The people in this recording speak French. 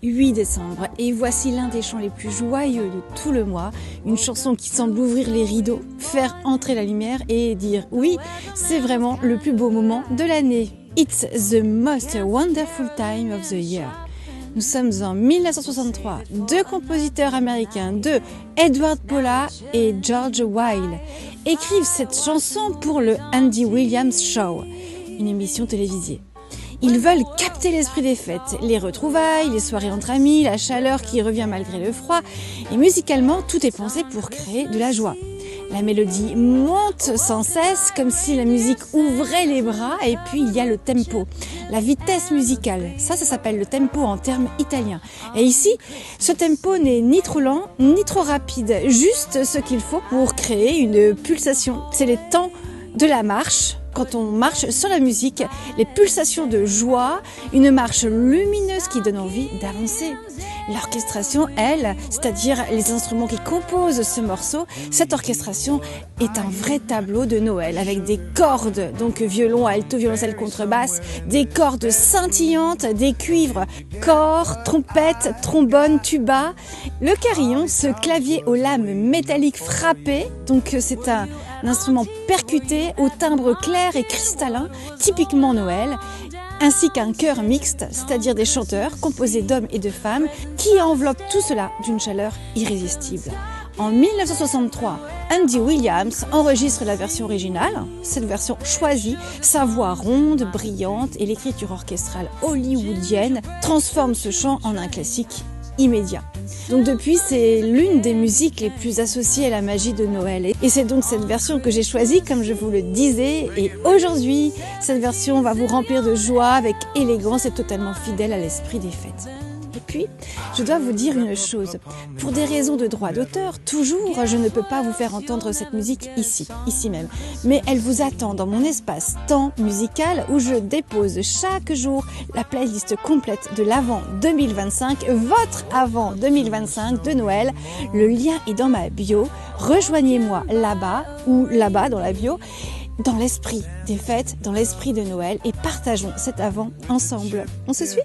8 décembre et voici l'un des chants les plus joyeux de tout le mois, une chanson qui semble ouvrir les rideaux, faire entrer la lumière et dire oui, c'est vraiment le plus beau moment de l'année. It's the most wonderful time of the year. Nous sommes en 1963, deux compositeurs américains, Edward Paula et George Weil, écrivent cette chanson pour le Andy Williams Show, une émission télévisée. Ils veulent capter l'esprit des fêtes, les retrouvailles, les soirées entre amis, la chaleur qui revient malgré le froid. Et musicalement, tout est pensé pour créer de la joie. La mélodie monte sans cesse, comme si la musique ouvrait les bras. Et puis, il y a le tempo, la vitesse musicale. Ça s'appelle le tempo en termes italiens. Et ici, ce tempo n'est ni trop lent, ni trop rapide. Juste ce qu'il faut pour créer une pulsation. C'est les temps de la marche. Quand on marche sur la musique, les pulsations de joie, une marche lumineuse qui donne envie d'avancer. L'orchestration, elle, c'est-à-dire les instruments qui composent ce morceau, cette orchestration est un vrai tableau de Noël avec des cordes, donc violon, alto, violoncelle, contrebasse, des cordes scintillantes, des cuivres, cor, trompette, trombone, tuba, le carillon, ce clavier aux lames métalliques frappées, donc c'est un instrument percuté au timbre clair et cristallin, typiquement Noël, ainsi qu'un chœur mixte, c'est-à-dire des chanteurs composés d'hommes et de femmes qui enveloppent tout cela d'une chaleur irrésistible. En 1963, Andy Williams enregistre la version originale, cette version choisie, sa voix ronde, brillante et l'écriture orchestrale hollywoodienne transforment ce chant en un classique immédiat. Donc depuis, c'est l'une des musiques les plus associées à la magie de Noël. Et c'est donc cette version que j'ai choisie, comme je vous le disais. Et aujourd'hui, cette version va vous remplir de joie avec élégance et totalement fidèle à l'esprit des fêtes. Et puis, je dois vous dire une chose. Pour des raisons de droit d'auteur, toujours, je ne peux pas vous faire entendre cette musique ici même. Mais elle vous attend dans mon espace temps musical où je dépose chaque jour la playlist complète de l'Avent 2025, votre Avent 2025 de Noël. Le lien est dans ma bio. Rejoignez-moi là-bas ou là-bas dans la bio, dans l'esprit des fêtes, dans l'esprit de Noël et partageons cet Avent ensemble. On se suit ?